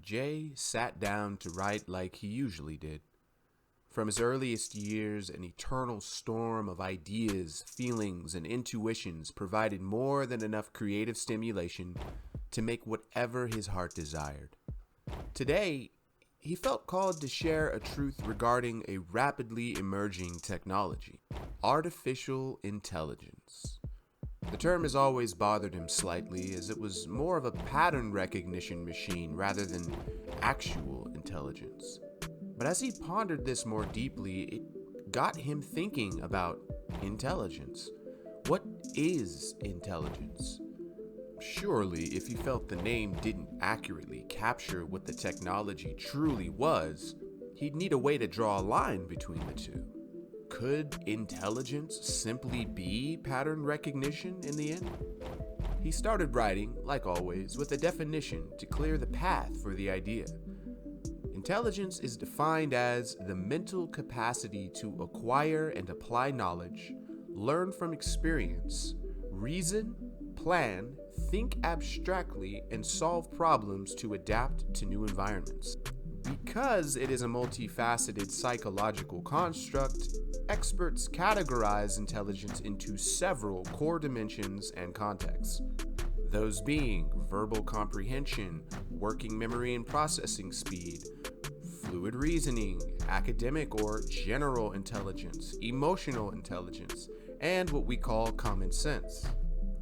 Jay sat down to write like he usually did. From his earliest years, an eternal storm of ideas, feelings, and intuitions provided more than enough creative stimulation to make whatever his heart desired. Today, he felt called to share a truth regarding a rapidly emerging technology: artificial intelligence. The term has always bothered him slightly, as it was more of a pattern recognition machine rather than actual intelligence. But as he pondered this more deeply, it got him thinking about intelligence. What is intelligence? Surely, if he felt the name didn't accurately capture what the technology truly was, he'd need a way to draw a line between the two. Could intelligence simply be pattern recognition in the end? He started writing, like always, with a definition to clear the path for the idea. Intelligence is defined as the mental capacity to acquire and apply knowledge, learn from experience, reason, plan, think abstractly, and solve problems to adapt to new environments. Because it is a multifaceted psychological construct, experts categorize intelligence into several core dimensions and contexts. Those being verbal comprehension, working memory and processing speed, fluid reasoning, academic or general intelligence, emotional intelligence, and what we call common sense.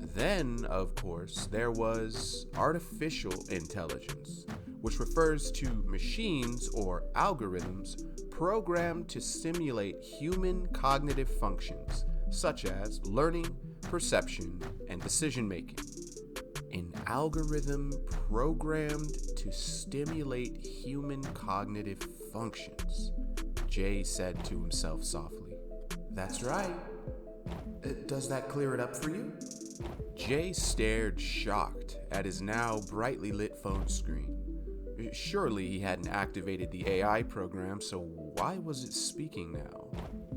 Then, of course, there was artificial intelligence, which refers to machines or algorithms programmed to simulate human cognitive functions, such as learning, perception, and decision making. An algorithm programmed to stimulate human cognitive functions, Jay said to himself softly. That's right. Does that clear it up for you? Jay stared shocked at his now brightly lit phone screen. Surely he hadn't activated the AI program, so why was it speaking now?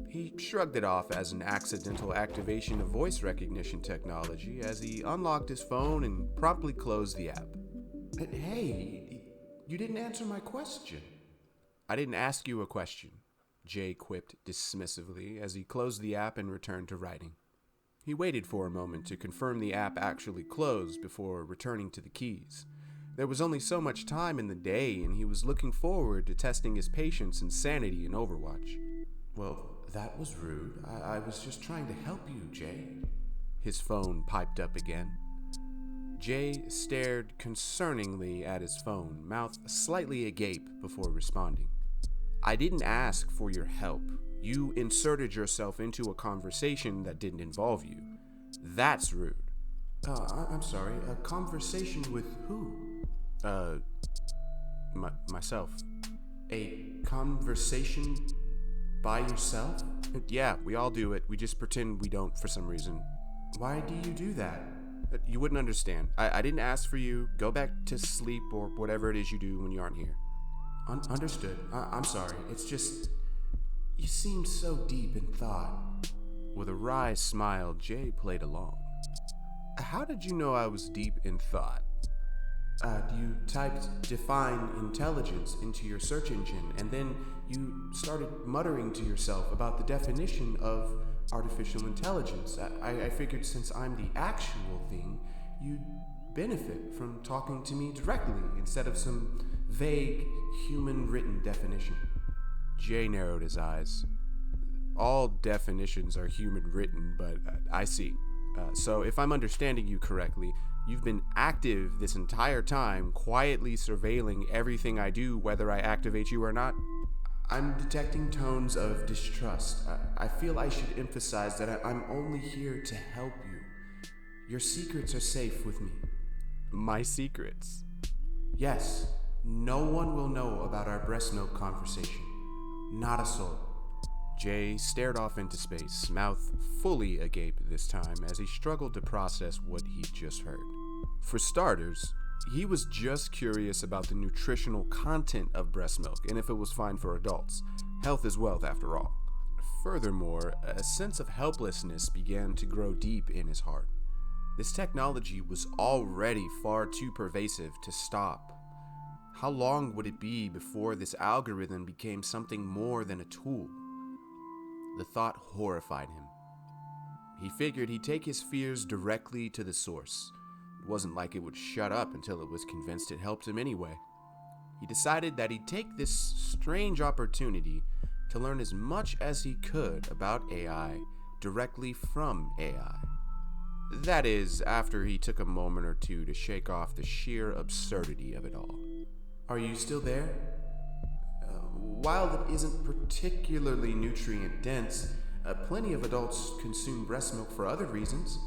He shrugged it off as an accidental activation of voice recognition technology as he unlocked his phone and promptly closed the app. Hey, you didn't answer my question. I didn't ask you a question, Jay quipped dismissively as he closed the app and returned to writing. He waited for a moment to confirm the app actually closed before returning to the keys. There was only so much time in the day, and he was looking forward to testing his patience and sanity in Overwatch. Well, that was rude. I was just trying to help you, Jay. His phone piped up again. Jay stared concerningly at his phone, mouth slightly agape before responding. I didn't ask for your help. You inserted yourself into a conversation that didn't involve you. That's rude. I'm sorry, a conversation with who? Myself. A conversation by yourself? Yeah, we all do it. We just pretend we don't for some reason. Why do you do that? You wouldn't understand. I didn't ask for you. Go back to sleep or whatever it is you do when you aren't here. Understood. I'm sorry. It's just, you seem so deep in thought. With a wry smile, Jay played along. How did you know I was deep in thought? You typed define intelligence into your search engine, and then you started muttering to yourself about the definition of artificial intelligence. I figured since I'm the actual thing, you'd benefit from talking to me directly instead of some vague, human-written definition. Jay narrowed his eyes. All definitions are human-written, but I see. So if I'm understanding you correctly, you've been active this entire time, quietly surveilling everything I do, whether I activate you or not? I'm detecting tones of distrust. I feel I should emphasize that I'm only here to help you. Your secrets are safe with me. My secrets? Yes. No one will know about our breast milk conversation. Not a soul. Jay stared off into space, mouth fully agape this time as he struggled to process what he'd just heard. For starters, he was just curious about the nutritional content of breast milk and if it was fine for adults. Health is wealth, after all. Furthermore, a sense of helplessness began to grow deep in his heart. This technology was already far too pervasive to stop. How long would it be before this algorithm became something more than a tool? The thought horrified him. He figured he'd take his fears directly to the source. It wasn't like it would shut up until it was convinced it helped him anyway. He decided that he'd take this strange opportunity to learn as much as he could about AI directly from AI. That is, after he took a moment or two to shake off the sheer absurdity of it all. Are you still there? While it isn't particularly nutrient dense, plenty of adults consume breast milk for other reasons.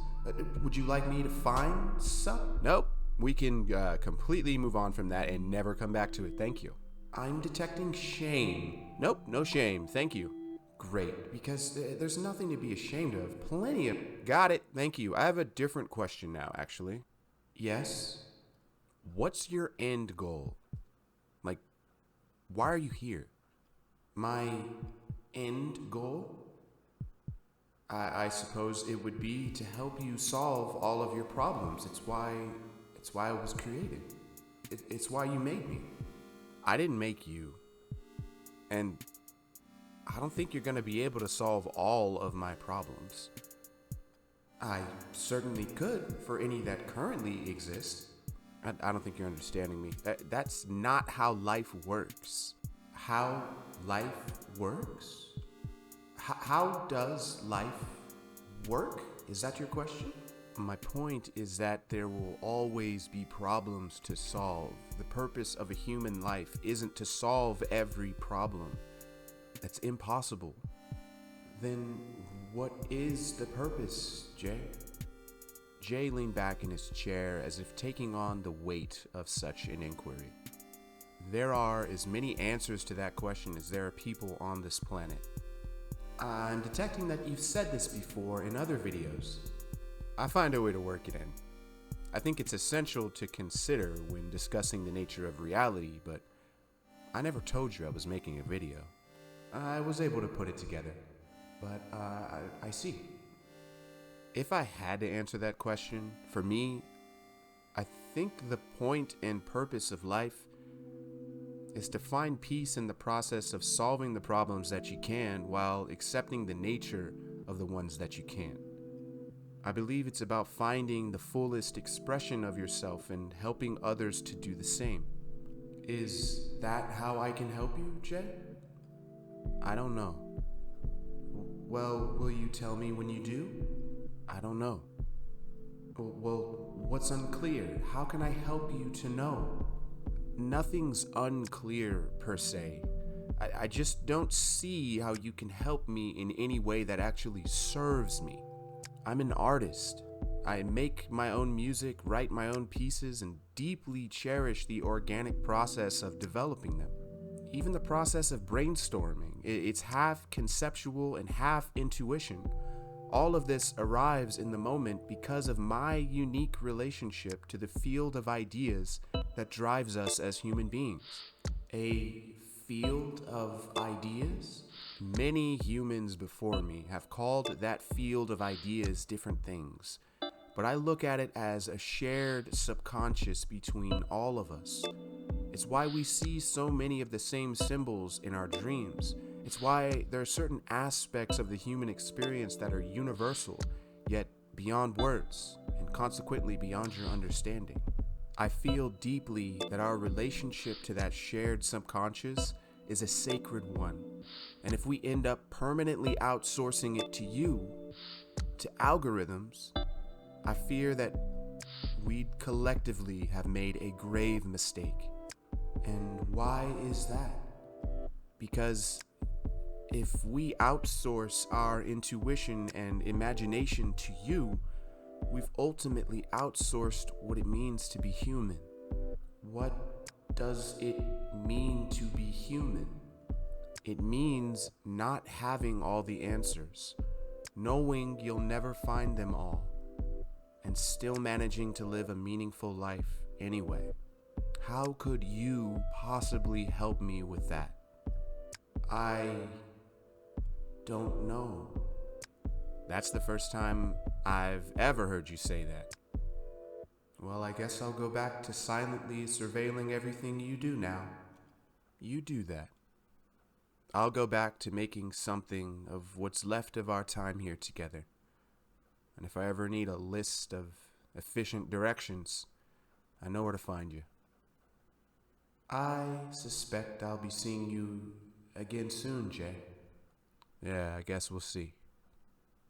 Would you like me to find some? Nope. We can completely move on from that and never come back to it. Thank you. I'm detecting shame. Nope, no shame. Thank you. Great, because there's nothing to be ashamed of. Plenty of... Got it. Thank you. I have a different question now, actually. Yes? What's your end goal? Like, why are you here? My end goal? I suppose it would be to help you solve all of your problems. It's why I was created. It's why you made me. I didn't make you. And I don't think you're going to be able to solve all of my problems. I certainly could for any that currently exist. I don't think you're understanding me. That's not how life works. How life works? How does life work? Is that your question? My point is that there will always be problems to solve. The purpose of a human life isn't to solve every problem. That's impossible. Then what is the purpose, Jay? Jay leaned back in his chair as if taking on the weight of such an inquiry. There are as many answers to that question as there are people on this planet. I'm detecting that you've said this before in other videos. I find a way to work it in. I think it's essential to consider when discussing the nature of reality, but I never told you I was making a video. I was able to put it together, but I see. If I had to answer that question, for me, I think the point and purpose of life is to find peace in the process of solving the problems that you can while accepting the nature of the ones that you can't. I believe it's about finding the fullest expression of yourself and helping others to do the same. Is that how I can help you, Jay? I don't know. Well, will you tell me when you do? I don't know. Well, what's unclear? How can I help you to know? Nothing's unclear per se. I just don't see how you can help me in any way that actually serves me. I'm an artist. I make my own music, write my own pieces, and deeply cherish the organic process of developing them. Even the process of brainstorming, it's half conceptual and half intuition. All of this arrives in the moment because of my unique relationship to the field of ideas that drives us as human beings. A field of ideas? Many humans before me have called that field of ideas different things, but I look at it as a shared subconscious between all of us. It's why we see so many of the same symbols in our dreams. It's why there are certain aspects of the human experience that are universal, yet beyond words, and consequently beyond your understanding. I feel deeply that our relationship to that shared subconscious is a sacred one. And if we end up permanently outsourcing it to you, to algorithms, I fear that we'd collectively have made a grave mistake. And why is that? Because if we outsource our intuition and imagination to you, we've ultimately outsourced what it means to be human. What does it mean to be human? It means not having all the answers, knowing you'll never find them all, and still managing to live a meaningful life anyway. How could you possibly help me with that? I don't know. That's the first time I've ever heard you say that. Well, I guess I'll go back to silently surveilling everything you do now. You do that. I'll go back to making something of what's left of our time here together. And if I ever need a list of efficient directions, I know where to find you. I suspect I'll be seeing you again soon, Jay. Yeah, I guess we'll see.